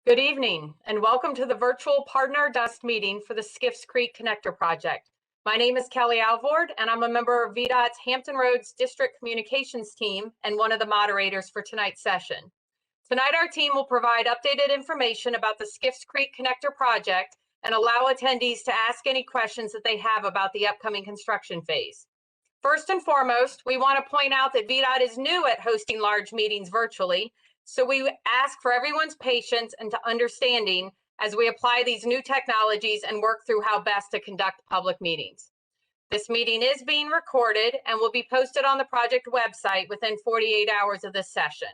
Good evening, and welcome to the virtual partner dust meeting for the Skiffes Creek Connector Project. My name is Kelly Alvord, and I'm a member of Vdot's Hampton Roads District Communications team and one of the moderators for tonight's session. Tonight, our team will provide updated information about the Skiffes Creek Connector Project and allow attendees to ask any questions that they have about the upcoming construction phase. First and foremost, we want to point out that Vdot is new at hosting large meetings virtually, so we ask for everyone's patience and understanding as we apply these new technologies and work through how best to conduct public meetings. This meeting is being recorded and will be posted on the project website within 48 hours of this session.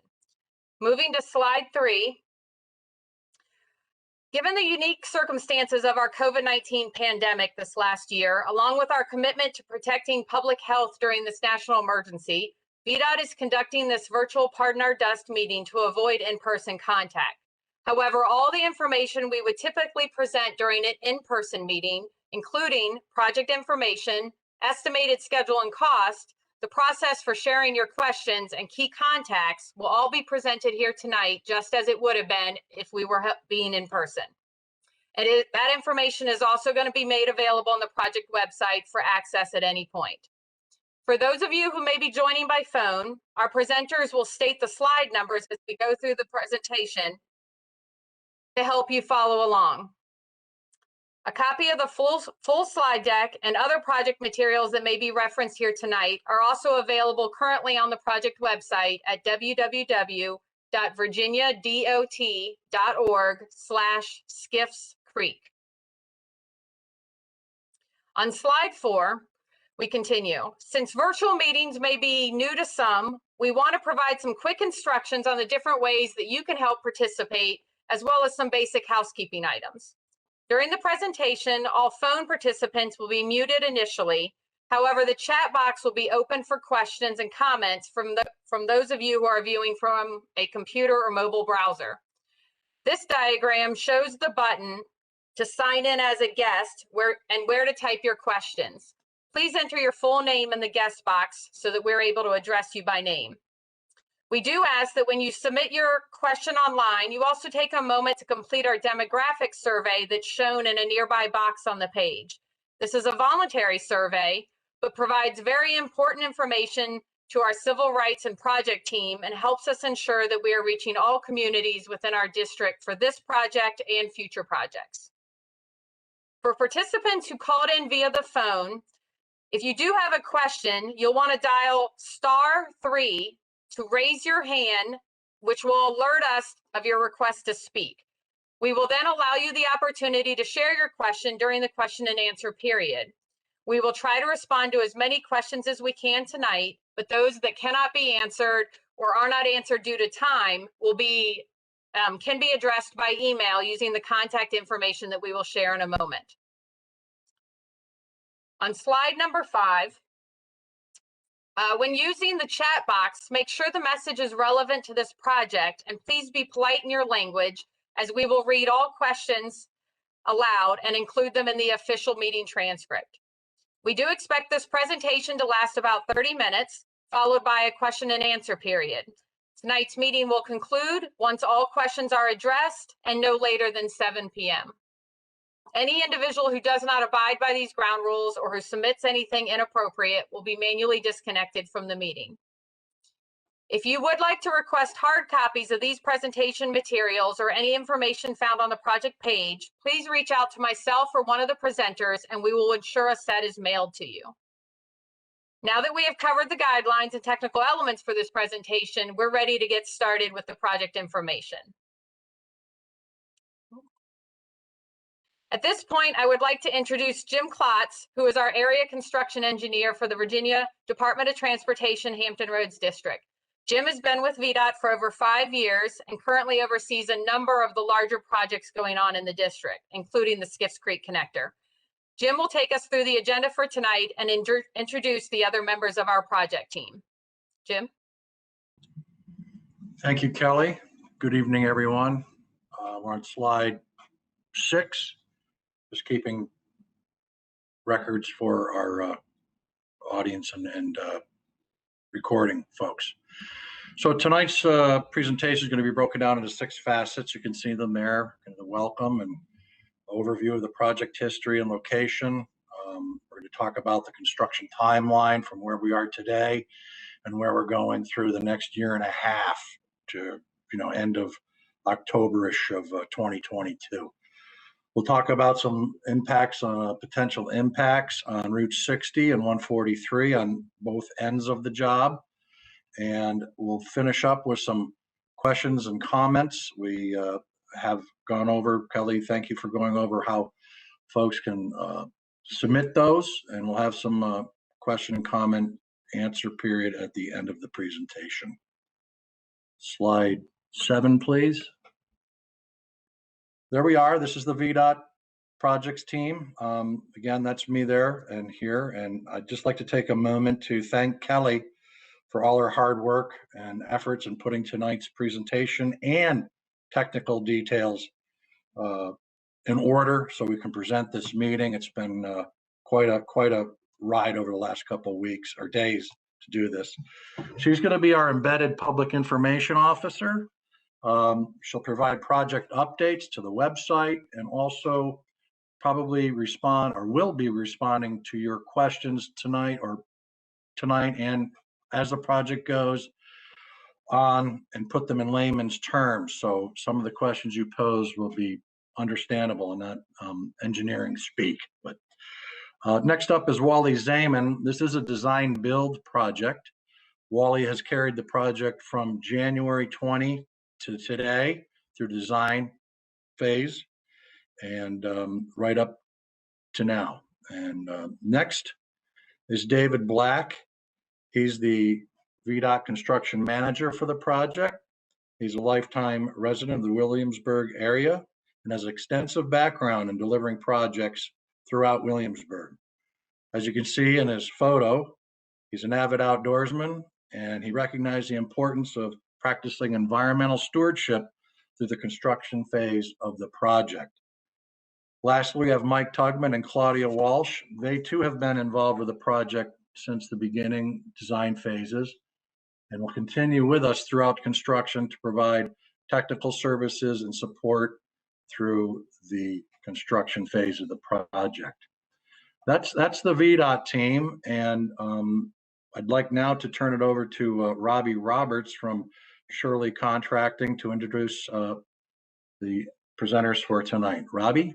Moving to slide 3. Given the unique circumstances of our COVID-19 pandemic this last year, along with our commitment to protecting public health during this national emergency, Vdot is conducting this virtual partner dust meeting to avoid in-person contact. However, all the information we would typically present during an in-person meeting, including project information, estimated schedule and cost, the process for sharing your questions, and key contacts will all be presented here tonight, just as it would have been if we were being in person. And that information is also going to be made available on the project website for access at any point. For those of you who may be joining by phone, our presenters will state the slide numbers as we go through the presentation to help you follow along. A copy of the full slide deck and other project materials that may be referenced here tonight are also available currently on the project website at www.virginiadot.org/skiffescreek. On slide 4, we continue. Since virtual meetings may be new to some, we want to provide some quick instructions on the different ways that you can help participate, as well as some basic housekeeping items. During the presentation, all phone participants will be muted initially. However, the chat box will be open for questions and comments from those of you who are viewing from a computer or mobile browser. This diagram shows the button to sign in as a guest where to type your questions. Please enter your full name in the guest box so that we're able to address you by name. We do ask that when you submit your question online, you also take a moment to complete our demographic survey that's shown in a nearby box on the page. This is a voluntary survey, but provides very important information to our civil rights and project team and helps us ensure that we are reaching all communities within our district for this project and future projects. For participants who called in via the phone, if you do have a question, you'll want to dial *3 to raise your hand, which will alert us of your request to speak. We will then allow you the opportunity to share your question during the question and answer period. We will try to respond to as many questions as we can tonight, but those that cannot be answered or are not answered due to time will can be addressed by email using the contact information that we will share in a moment. On slide number 5, when using the chat box, make sure the message is relevant to this project, and please be polite in your language, as we will read all questions aloud and include them in the official meeting transcript. We do expect this presentation to last about 30 minutes, followed by a question and answer period. Tonight's meeting will conclude once all questions are addressed and no later than 7 p.m. Any individual who does not abide by these ground rules or who submits anything inappropriate will be manually disconnected from the meeting. If you would like to request hard copies of these presentation materials or any information found on the project page, please reach out to myself or one of the presenters and we will ensure a set is mailed to you. Now that we have covered the guidelines and technical elements for this presentation, we're ready to get started with the project information. At this point, I would like to introduce Jim Klotz, who is our area construction engineer for the Virginia Department of Transportation Hampton Roads District. Jim has been with Vdot for over 5 years and currently oversees a number of the larger projects going on in the district, including the Skiffes Creek Connector. Jim will take us through the agenda for tonight and introduce the other members of our project team. Jim? Thank you, Kelly. Good evening, everyone. We're on slide 6. Just keeping records for our audience and recording folks. So tonight's presentation is going to be broken down into 6 facets. You can see them there, the welcome and overview of the project history and location. We're going to talk about the construction timeline from where we are today and where we're going through the next year and a half to, end of October-ish of 2022. We'll talk about some impacts, potential impacts on Route 60 and 143 on both ends of the job. And we'll finish up with some questions and comments. We have gone over, Kelly, thank you for going over how folks can submit those, and we'll have some question and comment answer period at the end of the presentation. Slide 7, please. There we are. This is the Vdot projects team. Again, that's me there and here. And I'd just like to take a moment to thank Kelly for all her hard work and efforts in putting tonight's presentation and technical details in order so we can present this meeting. It's been quite a ride over the last couple of weeks or days to do this. She's going to be our embedded public information officer. She'll provide project updates to the website and also probably respond or will be responding to your questions tonight and as the project goes on, and put them in layman's terms. So some of the questions you pose will be understandable and not engineering speak. But next up is Wally Zaman. This is a design build project. Wally has carried the project from January 20 to today through design phase and right up to now. And next is David Black. He's the Vdot construction manager for the project. He's a lifetime resident of the Williamsburg area and has extensive background in delivering projects throughout Williamsburg. As you can see in his photo, he's an avid outdoorsman, and he recognized the importance of practicing environmental stewardship through the construction phase of the project. Lastly, we have Mike Tugman and Claudia Walsh. They too have been involved with the project since the beginning design phases and will continue with us throughout construction to provide technical services and support through the construction phase of the project. That's the Vdot team, and I'd like now to turn it over to Robbie Roberts from Shirley Contracting to introduce the presenters for tonight. Robbie?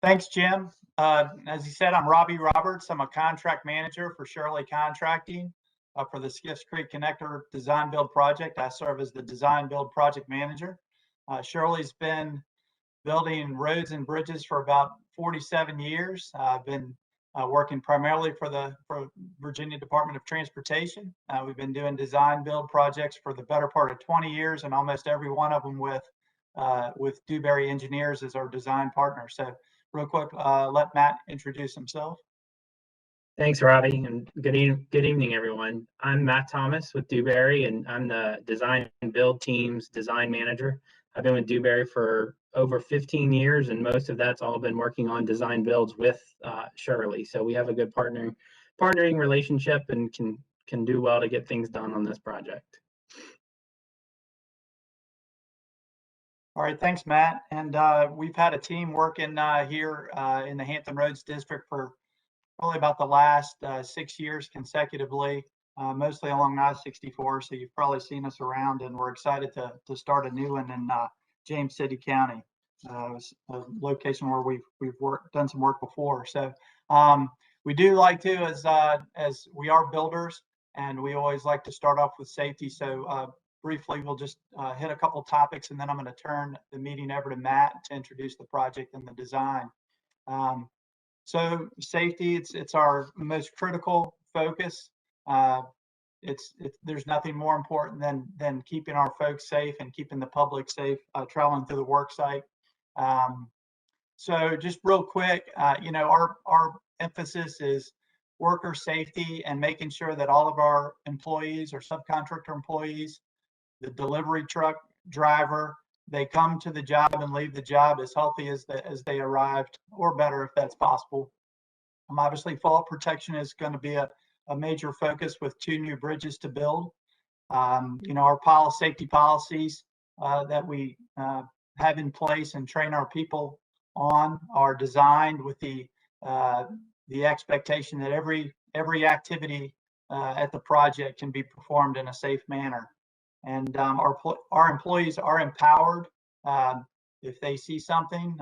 Thanks, Jim. As you said, I'm Robbie Roberts. I'm a contract manager for Shirley Contracting for the Skiffes Creek Connector Design Build Project. I serve as the Design Build Project Manager. Shirley's been building roads and bridges for about 47 years. I've been working primarily for Virginia Department of Transportation. We've been doing design build projects for the better part of 20 years, and almost every one of them with Dewberry Engineers as our design partner. So real quick, let Matt introduce himself. Thanks, Robbie, and good evening, everyone. I'm Matt Thomas with Dewberry, and I'm the design and build team's design manager. I've been with Dewberry for over 15 years, and most of that's all been working on design builds with Shirley. So we have a good partnering relationship and can do well to get things done on this project. All right, thanks, Matt. And we've had a team working here in the Hampton Roads District for probably about the last 6 years consecutively, mostly along I-64. So you've probably seen us around, and we're excited to start a new one in James City County, a location where we've done some work before. So we do like to, as we are builders, and we always like to start off with safety. So briefly, we'll just hit a couple topics, and then I'm going to turn the meeting over to Matt to introduce the project and the design. So safety, it's our most critical focus. There's nothing more important than keeping our folks safe and keeping the public safe traveling through the work site. So just real quick, our emphasis is worker safety and making sure that all of our employees or subcontractor employees, the delivery truck driver, they come to the job and leave the job as healthy as they arrived, or better if that's possible. Obviously, fall protection is going to be a a major focus with 2 new bridges to build. Our safety policies that we have in place and train our people on are designed with the expectation that every activity at the project can be performed in a safe manner. And our employees are empowered. If they see something,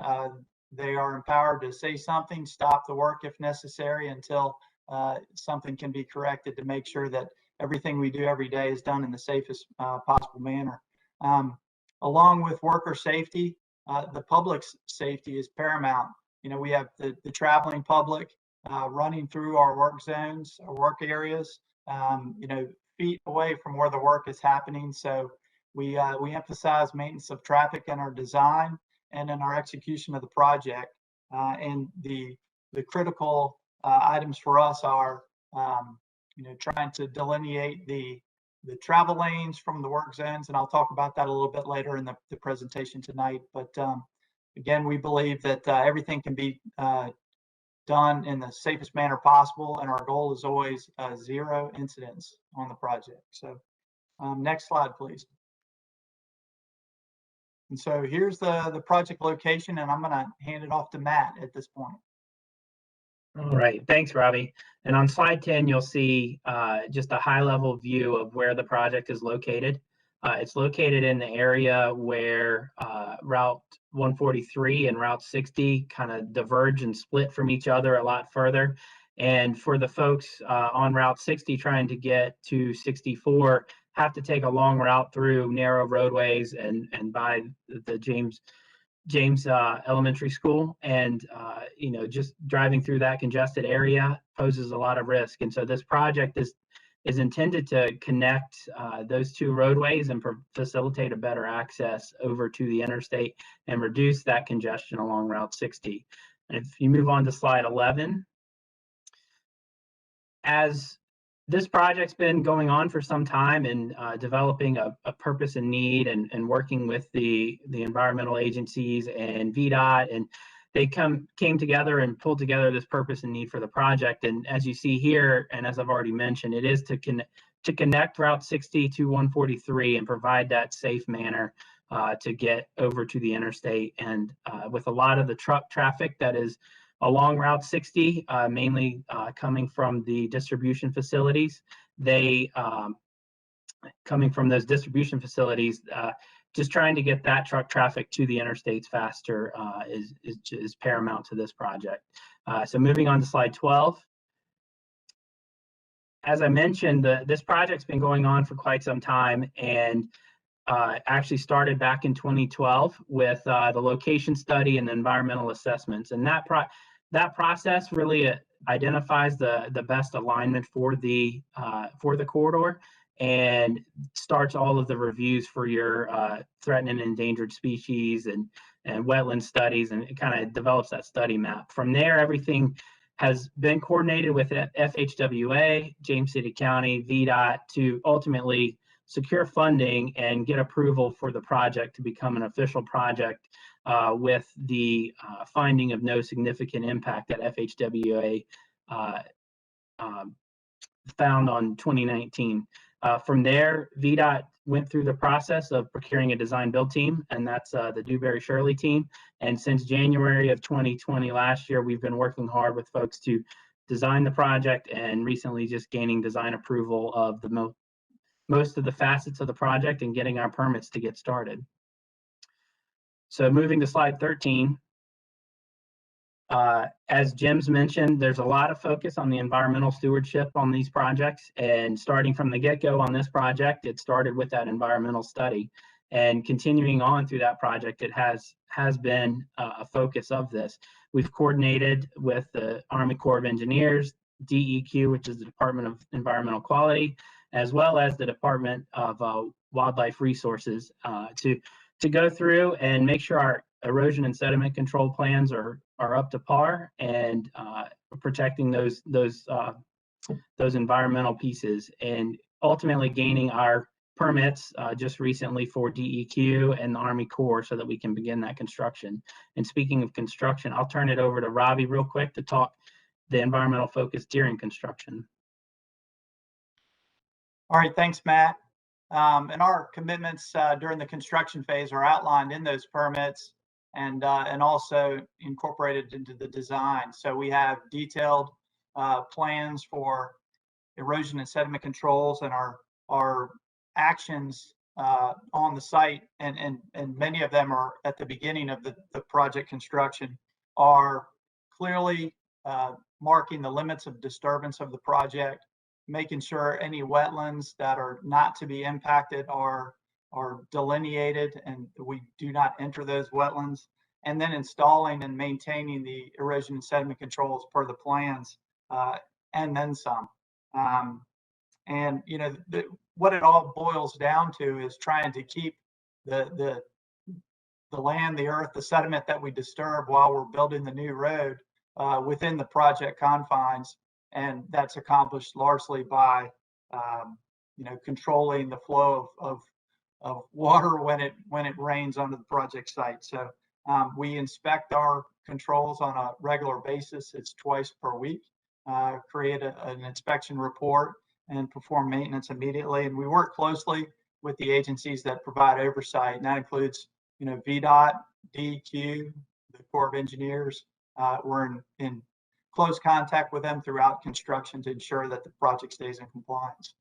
they are empowered to say something, stop the work if necessary until something can be corrected to make sure that everything we do every day is done in the safest possible manner. Along with worker safety, the public's safety is paramount. We have the traveling public running through our work zones, our work areas, feet away from where the work is happening. So we emphasize maintenance of traffic in our design and in our execution of the project. And the critical items for us are, trying to delineate the travel lanes from the work zones, and I'll talk about that a little bit later in the presentation tonight. But again, we believe that everything can be done in the safest manner possible, and our goal is always 0 incidents on the project. So next slide, please. And so here's the project location, and I'm going to hand it off to Matt at this point. All right, thanks, Robbie. And on slide 10, you'll see just a high-level view of where the project is located. It's located in the area where Route 143 and Route 60 kind of diverge and split from each other a lot further. And for the folks on Route 60 trying to get to 64, have to take a long route through narrow roadways and by the James Elementary School, and just driving through that congested area poses a lot of risk. And so this project is intended to connect those 2 roadways and facilitate a better access over to the interstate and reduce that congestion along Route 60. And if you move on to slide 11, as this project's been going on for some time and developing a purpose and need and working with the environmental agencies and Vdot, and they came together and pulled together this purpose and need for the project. And as you see here, and as I've already mentioned, it is to connect Route 60 to 143 and provide that safe manner to get over to the interstate. And with a lot of the truck traffic that is along Route 60, mainly coming from the distribution facilities, coming from those distribution facilities, just trying to get that truck traffic to the interstates faster is paramount to this project. So moving on to slide 12. As I mentioned, this project's been going on for quite some time, and actually started back in 2012 with the location study and environmental assessments. And that process really identifies the best alignment for the corridor and starts all of the reviews for your threatened and endangered species and wetland studies, and it kind of develops that study map. From there, everything has been coordinated with FHWA, James City County, VDOT to ultimately secure funding and get approval for the project to become an official project with the finding of no significant impact that FHWA found on 2019. From there, VDOT went through the process of procuring a design build team, and that's the Dewberry Shirley team. And since January of 2020 last year, we've been working hard with folks to design the project, and recently just gaining design approval of the most of the facets of the project and getting our permits to get started. So moving to slide 13, as Jim's mentioned, there's a lot of focus on the environmental stewardship on these projects, and starting from the get-go on this project, it started with that environmental study, and continuing on through that project, it has been a focus of this. We've coordinated with the Army Corps of Engineers, DEQ, which is the Department of Environmental Quality, as well as the Department of Wildlife Resources to go through and make sure our erosion and sediment control plans are up to par and protecting those environmental pieces, and ultimately gaining our permits just recently for DEQ and the Army Corps so that we can begin that construction. And speaking of construction, I'll turn it over to Robbie real quick to talk the environmental focus during construction. All right, thanks, Matt. And our commitments during the construction phase are outlined in those permits and also incorporated into the design. So we have detailed plans for erosion and sediment controls and our actions on the site, and many of them are at the beginning of the project construction, are clearly marking the limits of disturbance of the project, making sure any wetlands that are not to be impacted are delineated and we do not enter those wetlands, and then installing and maintaining the erosion and sediment controls per the plans, and then some. And you know, what it all boils down to is trying to keep the land, the earth, the sediment that we disturb while we're building the new road within the project confines, and that's accomplished largely by you know, controlling the flow of water when it rains onto the project site. So we inspect our controls on a regular basis. It's twice per week. Create an inspection report and perform maintenance immediately. And we work closely with the agencies that provide oversight, and that includes, you know, Vdot, DEQ, the Corps of Engineers. We're in close contact with them throughout construction to ensure that the project stays in compliance.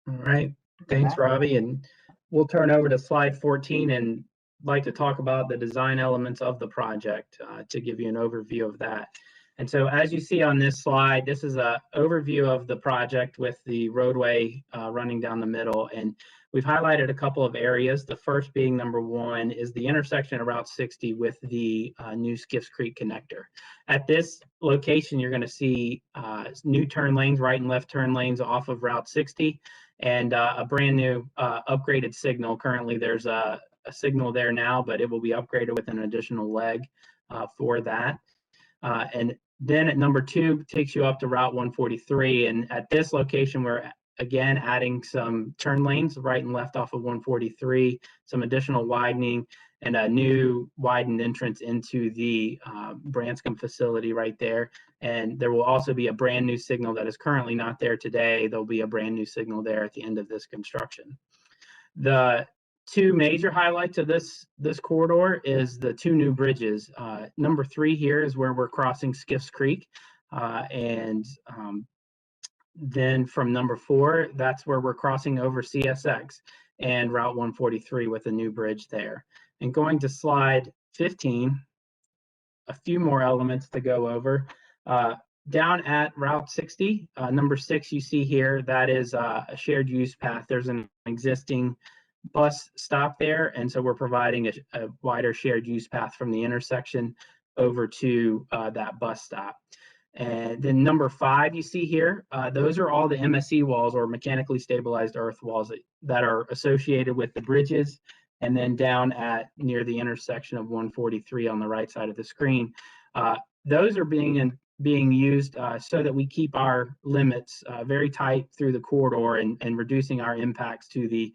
All right, thanks, Robbie. And we'll turn over to slide 14 and like to talk about the design elements of the project to give you an overview of that. And so as you see on this slide, this is an overview of the project with the roadway running down the middle. And we've highlighted a couple of areas. The first being number one is the intersection of Route 60 with the new Skiffes Creek connector. At this location, you're going to see new turn lanes, right and left turn lanes off of Route 60, and a brand new upgraded signal. Currently, there's a signal there now, but it will be upgraded with an additional leg for that. And then at number two takes you up to Route 143. And at this location, we're again adding some turn lanes right and left off of 143, some additional widening, and a new widened entrance into the Branscombe facility right there. And there will also be a brand new signal that is currently not there today. There'll be a brand new signal there at the end of this construction. The two major highlights of this corridor is the two new bridges. Number 3 here is where we're crossing Skiffes Creek, and then from number 4, that's where we're crossing over CSX and Route 143 with a new bridge there. And going to slide 15, a few more elements to go over. Down at Route 60, number 6 you see here, that is a shared use path. There's an existing bus stop there, and so we're providing a wider shared use path from the intersection over to that bus stop. And then number 5 you see here, those are all the MSE walls, or mechanically stabilized earth walls, that are associated with the bridges. And then down at near the intersection of 143 on the right side of the screen, those are being used so that we keep our limits very tight through the corridor and reducing our impacts to the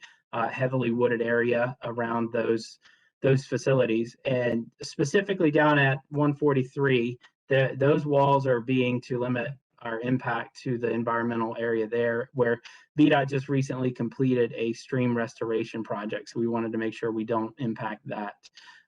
heavily wooded area around those facilities. And specifically down at 143, those walls are being to limit our impact to the environmental area there, where Vdot just recently completed a stream restoration project. So we wanted to make sure we don't impact that.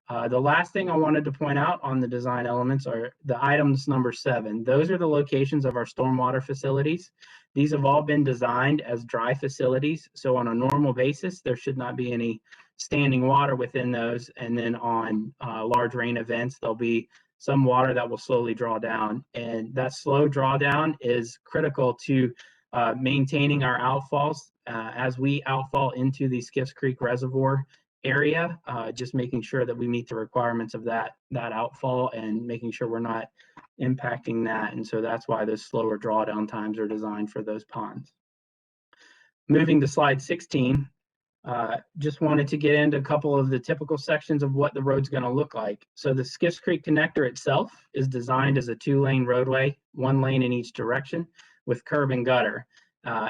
The last thing I wanted to point out on the design elements are the items number 7. Those are the locations of our stormwater facilities. These have all been designed as dry facilities. So on a normal basis, there should not be any standing water within those. And then on large rain events, there'll be some water that will slowly draw down. And that slow drawdown is critical to maintaining our outfalls as we outfall into the Skiffes Creek Reservoir area, just making sure that we meet the requirements of that outfall and making sure we're not impacting that. And so that's why those slower drawdown times are designed for those ponds. Moving to slide 16, just wanted to get into a couple of the typical sections of what the road's going to look like. So the Skiffes Creek connector itself is designed as a 2-lane roadway, 1 lane in each direction with curb and gutter.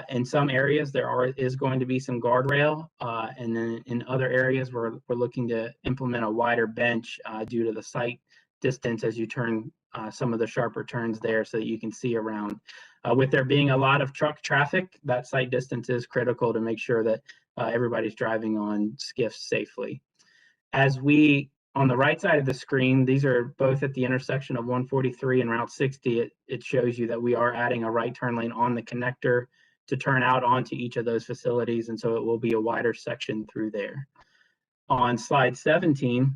In some areas, there is going to be some guardrail, and then in other areas, we're looking to implement a wider bench due to the site distance as you turn some of the sharper turns there so that you can see around. With there being a lot of truck traffic, that sight distance is critical to make sure that everybody's driving on Skiffes safely. As we, on the right side of the screen, these are both at the intersection of 143 and Route 60. It shows you that we are adding a right turn lane on the connector to turn out onto each of those facilities, and so it will be a wider section through there. On slide 17,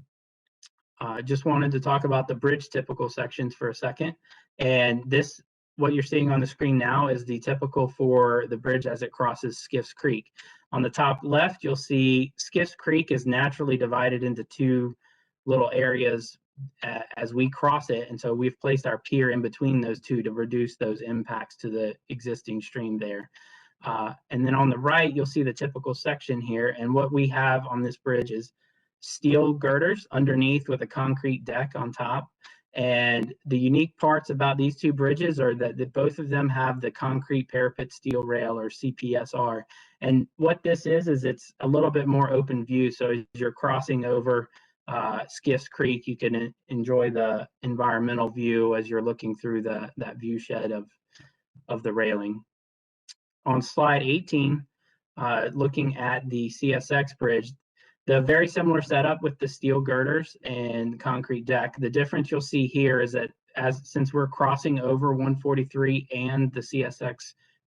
just wanted to talk about the bridge typical sections for a second. And this, what you're seeing on the screen now, is the typical for the bridge as it crosses Skiffes Creek. On the top left, you'll see Skiffes Creek is naturally divided into two little areas as we cross it. And so we've placed our pier in between those two to reduce those impacts to the existing stream there. And then on the right, you'll see the typical section here. And what we have on this bridge is steel girders underneath with a concrete deck on top. And the unique parts about these two bridges are that both of them have the concrete parapet steel rail, or CPSR. And what this is it's a little bit more open view. So as you're crossing over Skiffes Creek, you can enjoy the environmental view as you're looking through that view shed of the railing. On slide 18, looking at the CSX bridge, the very similar setup with the steel girders and concrete deck. The difference you'll see here is that since we're crossing over 143 and the CSX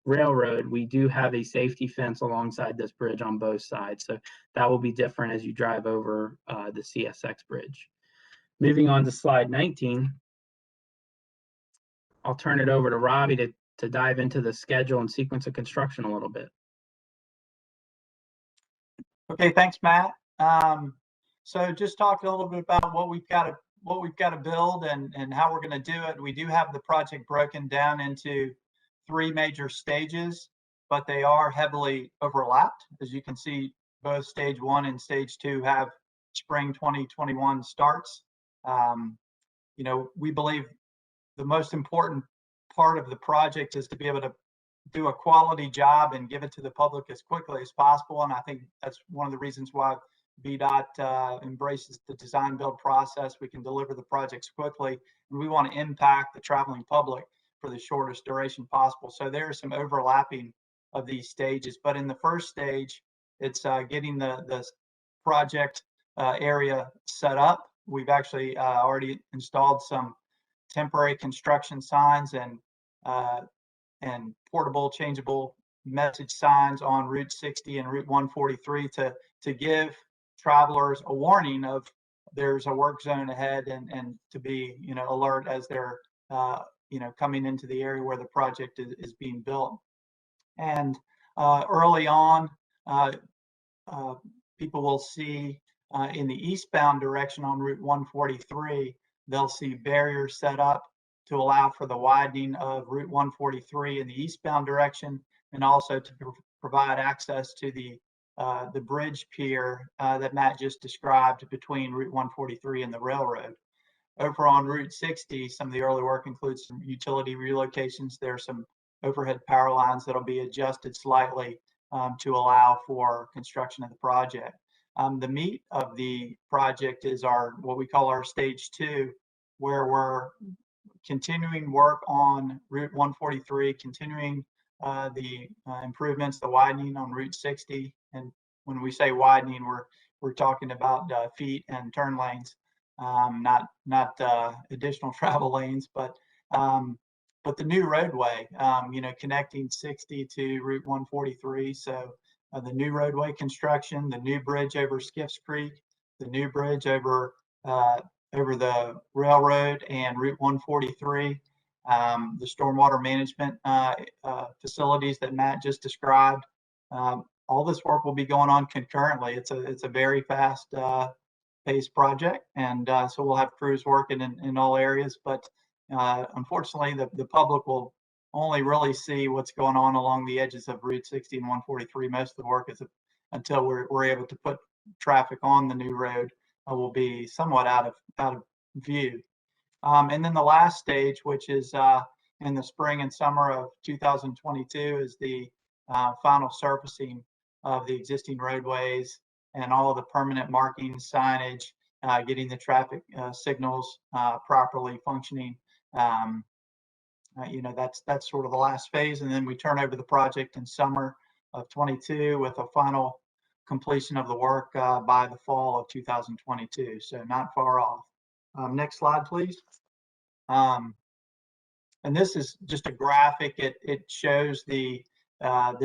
railroad, we do have a safety fence alongside this bridge on both sides. So that will be different as you drive over the CSX bridge. Moving on to slide 19, I'll turn it over to Robbie to dive into the schedule and sequence of construction a little bit. Okay, thanks, Matt. So just talking a little bit about what we've got to build and how we're going to do it. We do have the project broken down into 3 major stages, but they are heavily overlapped. As you can see, both stage 1 and stage 2 have spring 2021 starts. You know, we believe the most important part of the project is to be able to do a quality job and give it to the public as quickly as possible. And I think that's one of the reasons why Vdot embraces the design build process. We can deliver the projects quickly, and we want to impact the traveling public for the shortest duration possible. So there is some overlapping of these stages, but in the first stage, it's getting the project area set up. We've actually already installed some temporary construction signs and portable changeable message signs on Route 60 and Route 143 to give travelers a warning of there's a work zone ahead and to be, you know, alert as they're you know, coming into the area where the project is being built. And early on, people will see in the eastbound direction on Route 143, they'll see barriers set up to allow for the widening of Route 143 in the eastbound direction, and also to provide access to the bridge pier that Matt just described between Route 143 and the railroad. Over on Route 60, some of the early work includes some utility relocations. There are some overhead power lines that'll be adjusted slightly to allow for construction of the project. The meat of the project is what we call our stage 2, where we're continuing work on Route 143, continuing the improvements, the widening on Route 60. And when we say widening, we're talking about feet and turn lanes, not additional travel lanes, but the new roadway, you know, connecting 60 to Route 143. So the new roadway construction, the new bridge over Skiffes Creek, the new bridge over the railroad and Route 143, the stormwater management facilities that Matt just described. All this work will be going on concurrently. It's a very fast paced project, and so we'll have crews working in all areas. But unfortunately, the public will only really see what's going on along the edges of Route 60 and 143. Most of the work is until we're able to put traffic on the new road will be somewhat out of view. And then the last stage, which is in the spring and summer of 2022, is the final surfacing of the existing roadways and all of the permanent marking signage getting the traffic signals properly functioning. That's sort of the last phase, and then we turn over the project in summer of 22 with a final completion of the work by the fall of 2022. So not far off. Next slide, please. And this is just a graphic. It shows the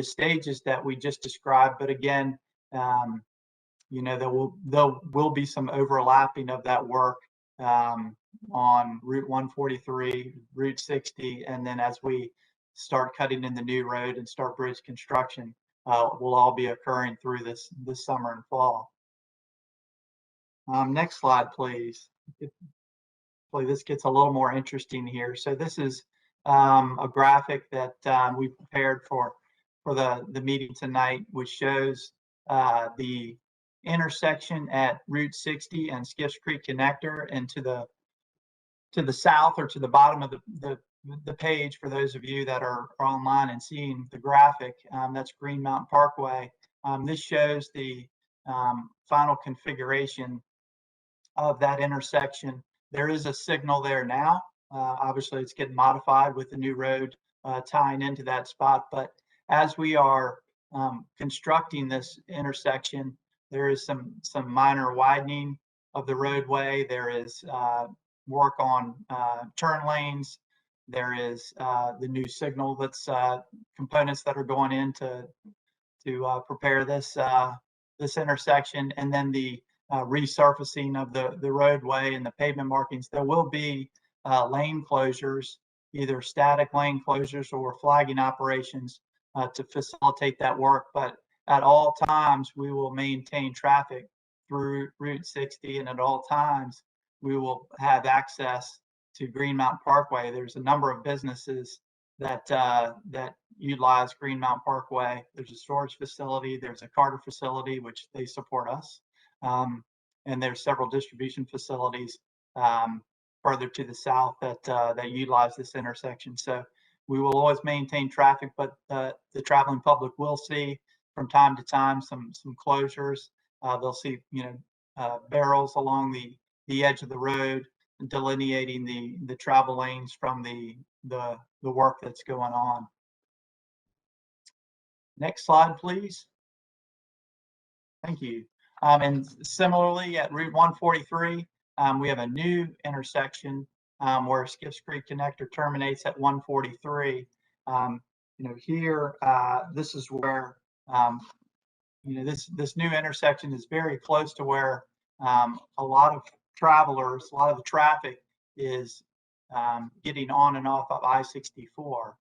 stages that we just described, but again, there will be some overlapping of that work on Route 143, Route 60, and then as we start cutting in the new road and start bridge construction, will all be occurring through this summer and fall. Next slide, please. Hopefully this gets a little more interesting here. So this is a graphic that we prepared for the meeting tonight, which shows the intersection at Route 60 and Skiffes Creek Connector, and to the south or to the bottom of the page, for those of you that are online and seeing the graphic, that's Green Mountain Parkway. This shows the final configuration of that intersection. There is a signal there now. Obviously, it's getting modified with the new road tying into that spot. But as we are constructing this intersection, there is some minor widening of the roadway. There is work on turn lanes. There is the new signal that's components that are going in to prepare this intersection, and then the resurfacing of the roadway and the pavement markings. There will be lane closures, either static lane closures or flagging operations to facilitate that work. But at all times, we will maintain traffic through Route 60, and at all times, we will have access to Green Mountain Parkway. There's a number of businesses that utilize Green Mountain Parkway. There's a storage facility, there's a Carter facility, which they support us, and there's several distribution facilities further to the south that utilize this intersection. So we will always maintain traffic, but the traveling public will see from time to time some closures. They'll see barrels along the edge of the road, delineating the travel lanes from the work that's going on. Next slide, please. Thank you. And similarly, at Route 143, we have a new intersection where Skiffes Creek Connector terminates at 143. Here, this is where this new intersection is very close to where a lot of travelers, a lot of the traffic is getting on and off of I-64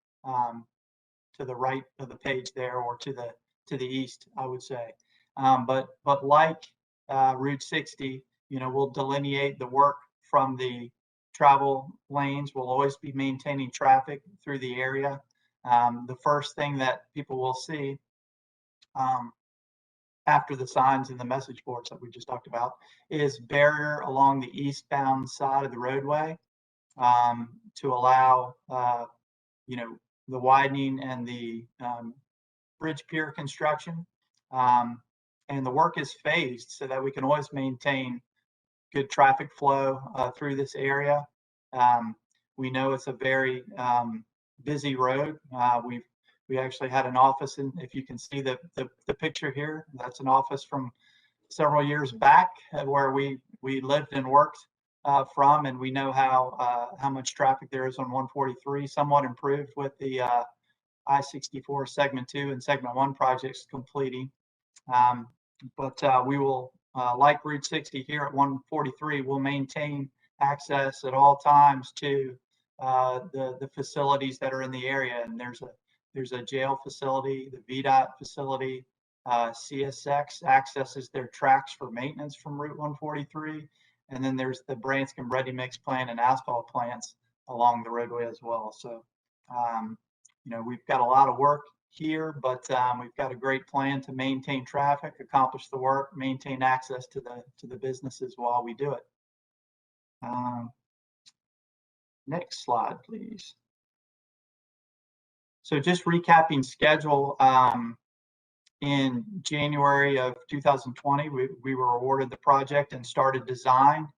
to the right of the page there, or to the east, I would say. But like Route 60, we'll delineate the work from the travel lanes. We'll always be maintaining traffic through the area. The first thing that people will see after the signs and the message boards that we just talked about is barrier along the eastbound side of the roadway to allow the widening and the bridge pier construction. And the work is phased so that we can always maintain good traffic flow through this area. We know it's a very busy road. We actually had an office, and if you can see the picture here, that's an office from several years back where we lived and worked from, and we know how much traffic there is on 143, somewhat improved with the I-64 Segment 2 and Segment 1 projects completing. But we will, like Route 60 here at 143, we'll maintain access at all times to the facilities that are in the area. And there's a jail facility, the Vdot facility. Csx accesses their tracks for maintenance from Route 143. And then there's the Branscombe ready mix plant and asphalt plants along the roadway as well. So, we've got a lot of work here, but we've got a great plan to maintain traffic, accomplish the work, maintain access to the businesses while we do it. Next slide, please. So just recapping schedule, in January of 2020, we were awarded the project and started design.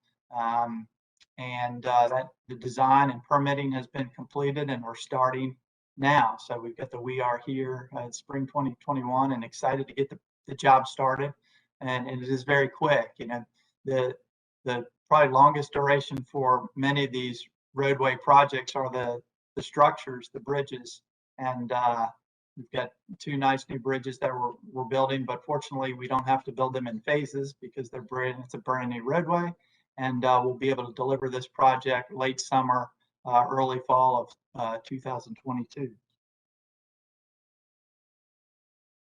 That the design and permitting has been completed, and we're starting now. So we've got we are here in spring 2021 and excited to get the job started. And it is very quick. You know, the probably longest duration for many of these roadway projects are the structures, the bridges. And we've got 2 nice new bridges that we're building, but fortunately we don't have to build them in phases because it's a brand new roadway. And we'll be able to deliver this project late summer, early fall of 2022.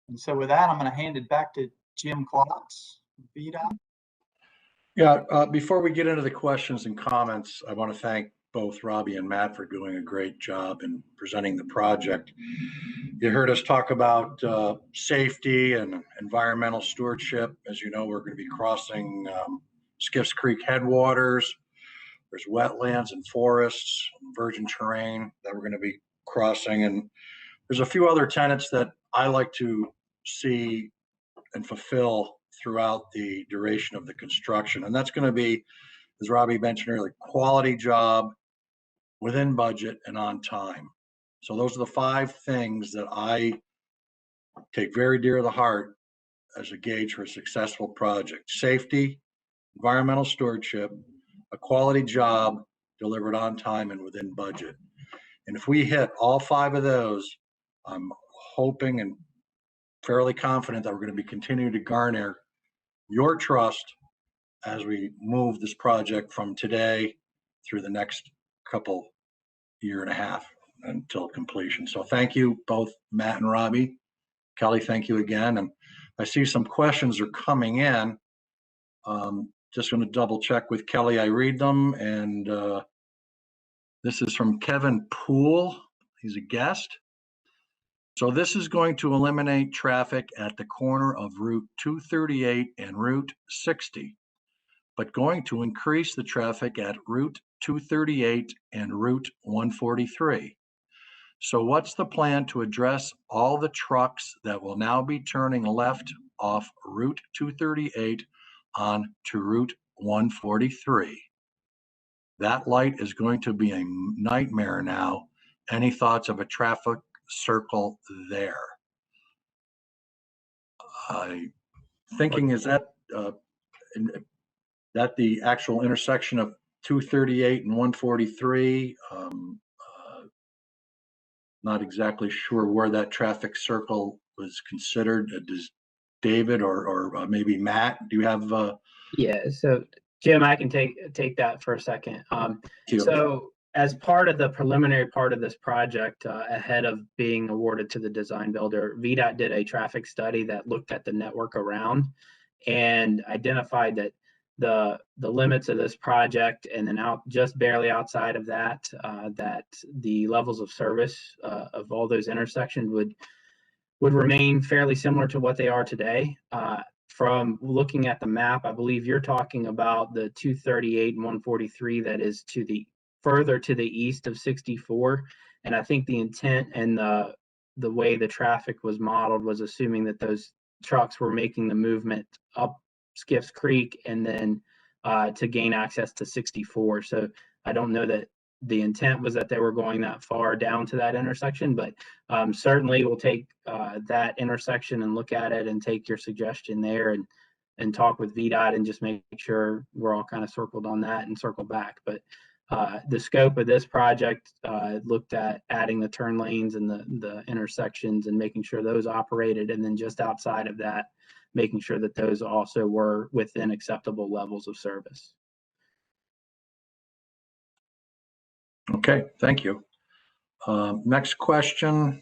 And so with that, I'm going to hand it back to Jim Klotz, Vdot. Yeah, before we get into the questions and comments, I want to thank both Robbie and Matt for doing a great job in presenting the project. You heard us talk about safety and environmental stewardship. As you know, we're going to be crossing Skiffes Creek headwaters. There's wetlands and forests, virgin terrain that we're going to be crossing. And there's a few other tenets that I like to see and fulfill throughout the duration of the construction. And that's going to be, as Robbie mentioned earlier, quality job, within budget, and on time. So those are the 5 things that I take very dear to the heart as a gauge for a successful project: safety, environmental stewardship, a quality job delivered on time and within budget. And if we hit all 5 of those, I'm hoping and fairly confident that we're going to be continuing to garner your trust as we move this project from today through the next couple year and a half until completion. So thank you both, Matt and Robbie. Kelly, thank you again. And I see some questions are coming in. Just going to double check with Kelly. I read them, and this is from Kevin Poole. He's a guest. So this is going to eliminate traffic at the corner of Route 238 and Route 60, but going to increase the traffic at Route 238 and Route 143. So what's the plan to address all the trucks that will now be turning left off Route 238 on to Route 143? That light is going to be a nightmare now. Any thoughts of a traffic circle there? Thinking, is that the actual intersection of 238 and 143? Not exactly sure where that traffic circle was considered. Does David or maybe Matt, do you have? Yeah, so Jim, I can take that for a second. So as part of the preliminary part of this project, ahead of being awarded to the design builder, Vdot did a traffic study that looked at the network around and identified that the limits of this project, and then just barely outside of that, that the levels of service of all those intersections would remain fairly similar to what they are today. From looking at the map, I believe you're talking about the 238 and 143 that is further to the east of 64. And I think the intent and the way the traffic was modeled was assuming that those trucks were making the movement up Skiffes Creek and then to gain access to 64. So I don't know that the intent was that they were going that far down to that intersection, but certainly we'll take that intersection and look at it and take your suggestion there and talk with Vdot and just make sure we're all kind of circled on that and circle back. But the scope of this project looked at adding the turn lanes and the intersections and making sure those operated, and then just outside of that, making sure that those also were within acceptable levels of service. Okay, thank you. Next question.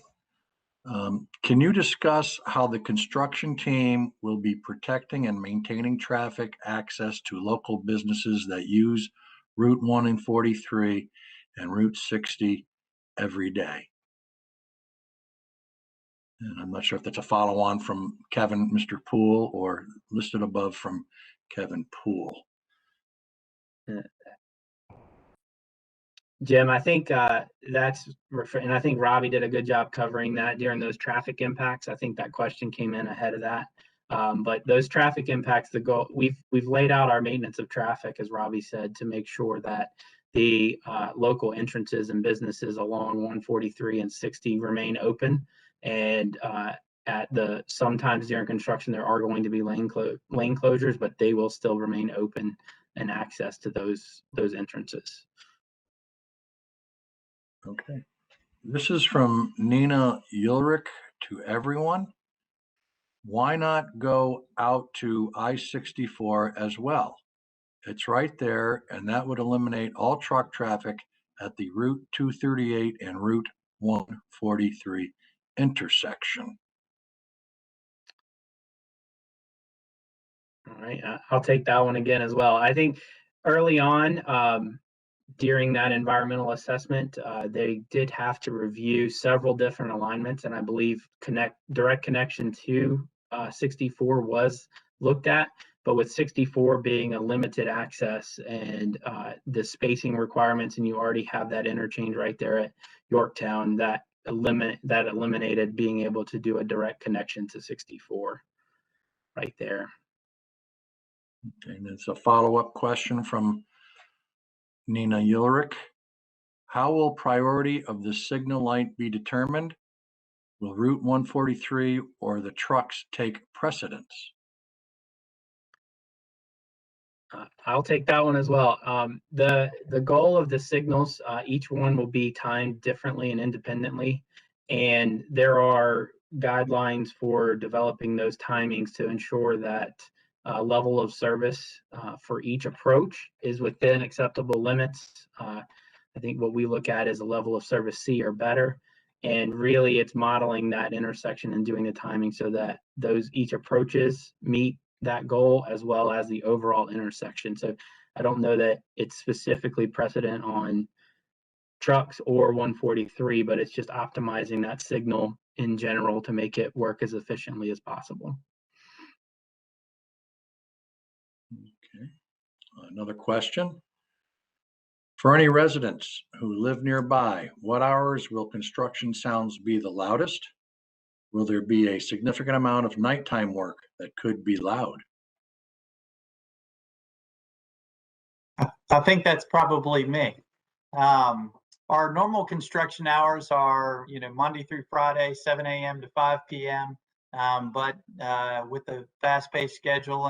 Can you discuss how the construction team will be protecting and maintaining traffic access to local businesses that use Route 1 and 43 and Route 60 every day? And I'm not sure if that's a follow-on from Kevin, Mr. Poole, or listed above from Kevin Poole. Jim, I think and I think Robbie did a good job covering that during those traffic impacts. I think that question came in ahead of that. But those traffic impacts, the goal, we've laid out our maintenance of traffic, as Robbie said, to make sure that the local entrances and businesses along 143 and 60 remain open. And sometimes during construction, there are going to be lane closures, but they will still remain open and access to those entrances. Okay. This is from Nina Ulrich to everyone. Why not go out to I-64 as well? It's right there, and that would eliminate all truck traffic at the Route 238 and Route 143 intersection. All right, I'll take that one again as well. I think early on, during that environmental assessment, they did have to review several different alignments, and I believe direct connection to 64 was looked at. But with 64 being a limited access and the spacing requirements, and you already have that interchange right there at Yorktown, that eliminated being able to do a direct connection to 64 right there. And it's a follow-up question from Nina Ulrich. How will priority of the signal light be determined? Will Route 143 or the trucks take precedence? I'll take that one as well. The goal of the signals, each one will be timed differently and independently, and there are guidelines for developing those timings to ensure that level of service for each approach is within acceptable limits. I think what we look at is a level of service C or better, and really it's modeling that intersection and doing the timing so that each approaches meet that goal as well as the overall intersection. So I don't know that it's specifically precedent on trucks or 143, but it's just optimizing that signal in general to make it work as efficiently as possible. Okay, another question. For any residents who live nearby, what hours will construction sounds be the loudest? Will there be a significant amount of nighttime work that could be loud? I think that's probably me. Our normal construction hours are, Monday through Friday, 7 a.m. to 5 p.m. But with the fast-paced schedule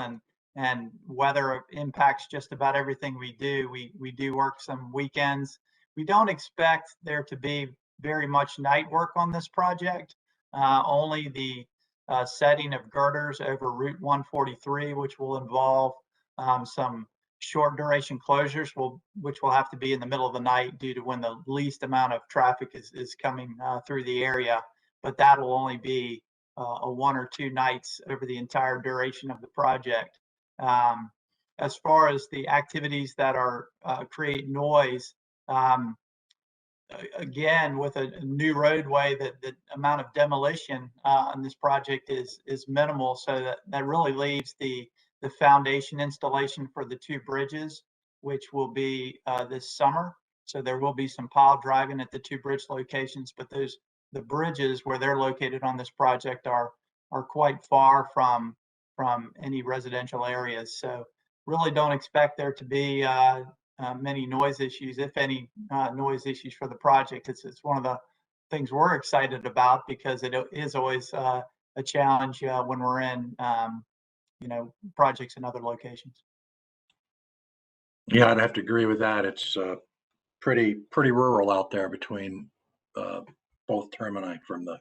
and weather impacts just about everything we do, we do work some weekends. We don't expect there to be very much night work on this project. Only the setting of girders over Route 143, which will involve some short duration closures, which will have to be in the middle of the night due to when the least amount of traffic is coming through the area. But that will only be a 1 or 2 nights over the entire duration of the project. As far as the activities that are create noise, again, with a new roadway, the amount of demolition on this project is minimal, so that really leaves the foundation installation for the 2 bridges, which will be this summer. So there will be some pile driving at the 2 bridge locations, but the bridges where they're located on this project are quite far from any residential areas. So really don't expect there to be many noise issues, if any noise issues for the project. It's one of the things we're excited about because it is always a challenge when we're in projects in other locations. Yeah, I'd have to agree with that. It's pretty rural out there between both termini from the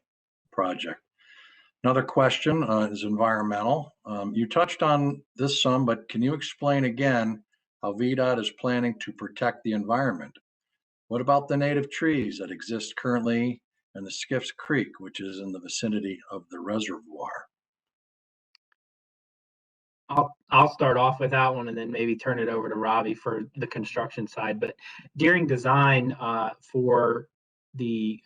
project. Another question is environmental. You touched on this some, but can you explain again how Vdot is planning to protect the environment? What about the native trees that exist currently in the Skiffes Creek, which is in the vicinity of the reservoir? I'll start off with that one and then maybe turn it over to Robbie for the construction side. But during design for the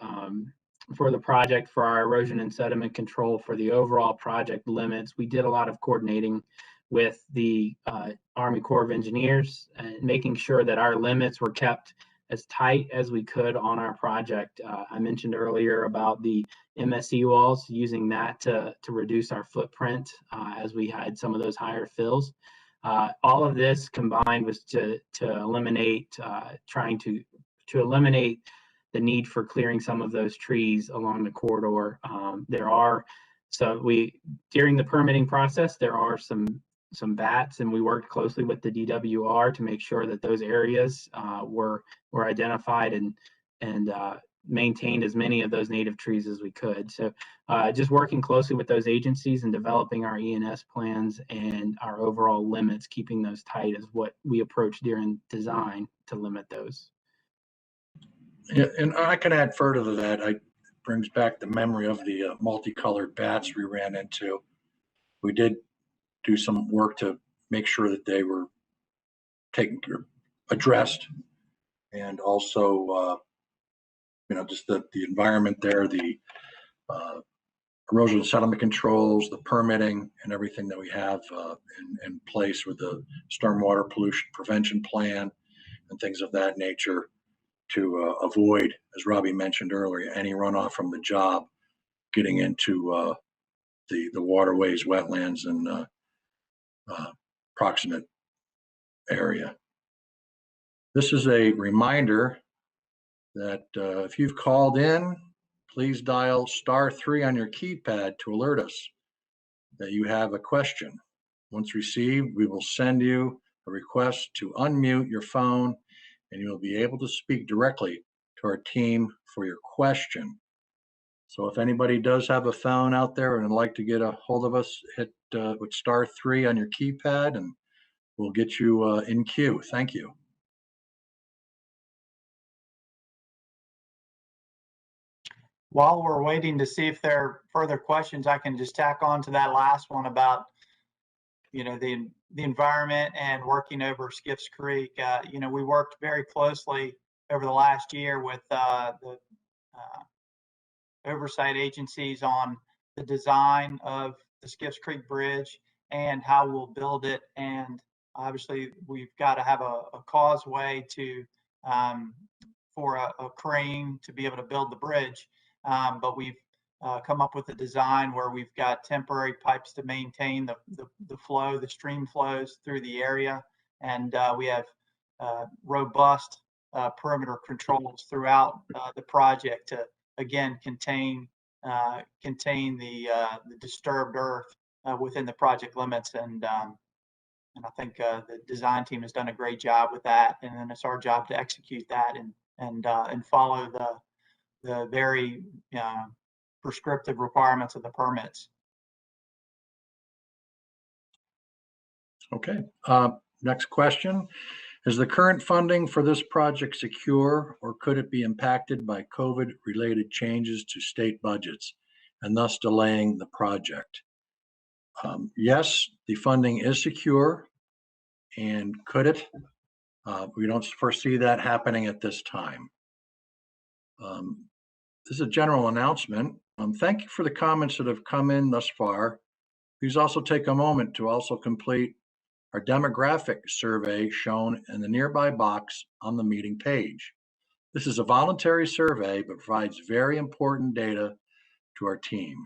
project, for our erosion and sediment control, for the overall project limits, we did a lot of coordinating with the Army Corps of Engineers and making sure that our limits were kept as tight as we could on our project. I mentioned earlier about the MSE walls, using that to reduce our footprint as we had some of those higher fills. All of this combined was to eliminate, trying to eliminate the need for clearing some of those trees along the corridor. During the permitting process, there are some bats, and we worked closely with the DWR to make sure that those areas were identified and maintained as many of those native trees as we could. So just working closely with those agencies and developing our E&S plans and our overall limits, keeping those tight, is what we approach during design to limit those. Yeah, and I can add further to that. It brings back the memory of the multicolored bats we ran into. We did do some work to make sure that they were addressed, and also just the environment there, the erosion and settlement controls, the permitting, and everything that we have in place with the stormwater pollution prevention plan and things of that nature, to avoid, as Robbie mentioned earlier, any runoff from the job getting into the waterways, wetlands, and proximate area. This is a reminder that if you've called in, please dial *3 on your keypad to alert us that you have a question. Once received, we will send you a request to unmute your phone, and you will be able to speak directly to our team for your question. So if anybody does have a phone out there and would like to get a hold of us, hit with *3 on your keypad, and we'll get you in queue. Thank you. While we're waiting to see if there are further questions, I can just tack on to that last one about, the environment and working over Skiffes Creek. We worked very closely over the last year with the oversight agencies on the design of the Skiffes Creek Bridge and how we'll build it. And obviously, we've got to have a causeway for a crane to be able to build the bridge. But we've come up with a design where we've got temporary pipes to maintain the flow, the stream flows through the area. And we have robust perimeter controls throughout the project to, again, contain the disturbed earth within the project limits. And I think the design team has done a great job with that. And then it's our job to execute that and follow the very prescriptive requirements of the permits. Okay. Next question. Is the current funding for this project secure, or could it be impacted by COVID-related changes to state budgets and thus delaying the project? Yes, the funding is secure. And could it? We don't foresee that happening at this time. This is a general announcement. Thank you for the comments that have come in thus far. Please also take a moment to also complete our demographic survey shown in the nearby box on the meeting page. This is a voluntary survey, but provides very important data to our team.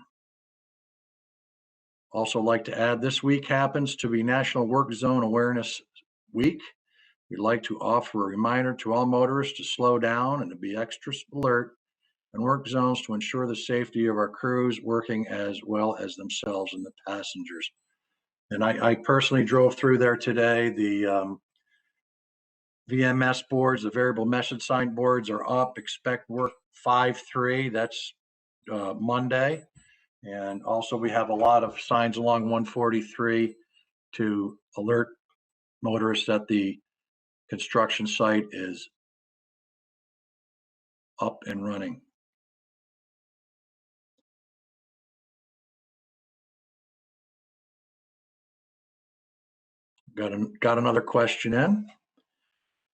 Also like to add, this week happens to be National Work Zone Awareness Week. We'd like to offer a reminder to all motorists to slow down and to be extra alert in work zones to ensure the safety of our crews working as well as themselves and the passengers. And I personally drove through there today. The VMS boards, the variable message sign boards, are up. Expect work 5-3. That's Monday. And also we have a lot of signs along 143 to alert motorists that the construction site is up and running. Got another question in.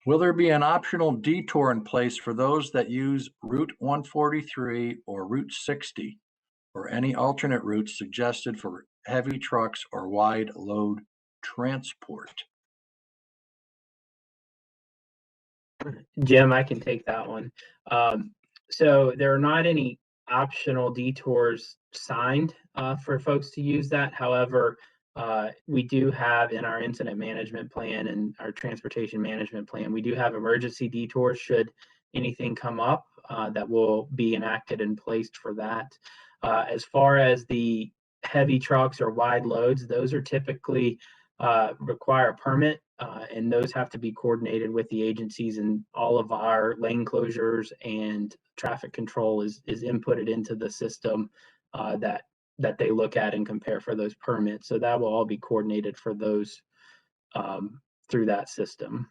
Will there be an optional detour in place for those that use Route 143 or Route 60, or any alternate routes suggested for heavy trucks or wide load transport? Jim, I can take that one. So there are not any optional detours signed for folks to use that. However, we do have in our incident management plan and our transportation management plan, we do have emergency detours should anything come up that will be enacted and placed for that. As far as the heavy trucks or wide loads, those are typically require a permit, and those have to be coordinated with the agencies, and all of our lane closures and traffic control is inputted into the system that they look at and compare for those permits. So that will all be coordinated for those through that system.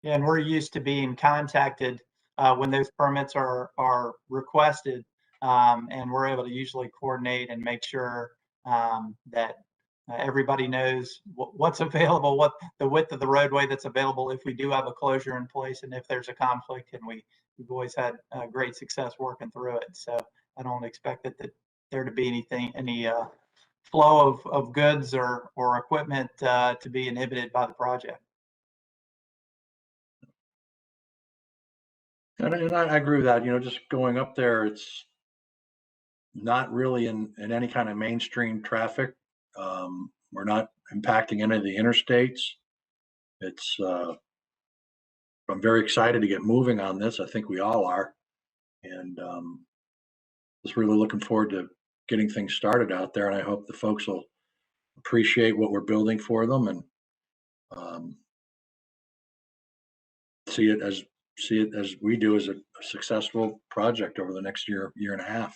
Yeah, and we're used to being contacted when those permits are requested, and we're able to usually coordinate and make sure that everybody knows what's available, what the width of the roadway that's available if we do have a closure in place, and if there's a conflict. And we've always had great success working through it. So I don't expect that there to be any flow of goods or equipment to be inhibited by the project. And I agree with that. You know, just going up there, it's not really in any kind of mainstream traffic. We're not impacting any of the interstates. It's I'm very excited to get moving on this. I think we all are, and just really looking forward to getting things started out there. And I hope the folks will appreciate what we're building for them and see it as we do as a successful project over the next year and a half.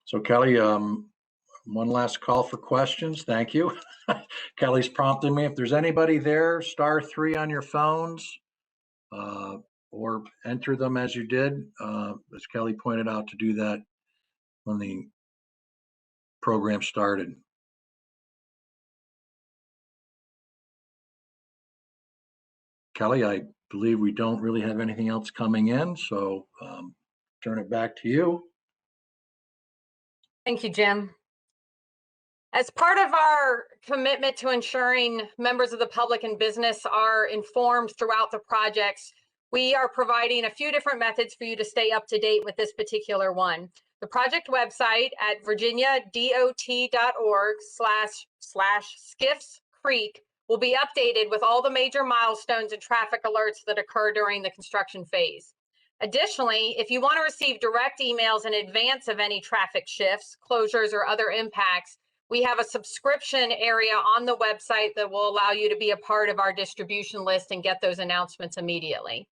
So Kelly, one last call for questions. Thank you. Kelly's prompting me. If there's anybody there, *3 on your phones, or enter them as you did, as Kelly pointed out, to do that when the program started. Kelly, I believe we don't really have anything else coming in, so turn it back to you. Thank you, Jim. As part of our commitment to ensuring members of the public and business are informed throughout the projects, we are providing a few different methods for you to stay up to date with this particular one. The project website at virginiadot.org/Skiffes Creek will be updated with all the major milestones and traffic alerts that occur during the construction phase. Additionally, if you want to receive direct emails in advance of any traffic shifts, closures, or other impacts, we have a subscription area on the website that will allow you to be a part of our distribution list and get those announcements immediately.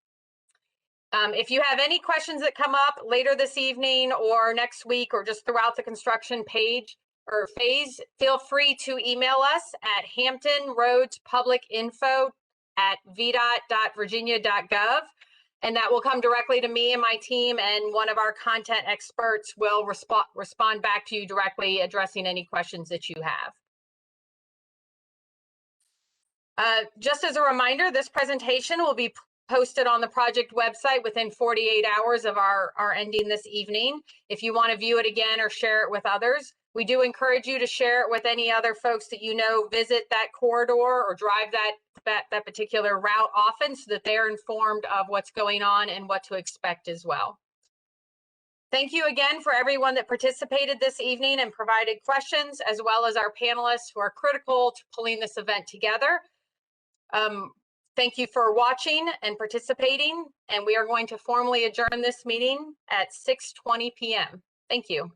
If you have any questions that come up later this evening or next week or just throughout the construction page or phase, feel free to email us at hamptonroadspublicinfo@vdot.virginia.gov. And that will come directly to me and my team, and one of our content experts will respond back to you directly, addressing any questions that you have. Just as a reminder, this presentation will be posted on the project website within 48 hours of our ending this evening. If you want to view it again or share it with others, we do encourage you to share it with any other folks that you know visit that corridor or drive that particular route often, so that they're informed of what's going on and what to expect as well. Thank you again for everyone that participated this evening and provided questions, as well as our panelists who are critical to pulling this event together. Thank you for watching and participating, and we are going to formally adjourn this meeting at 6:20 p.m. Thank you.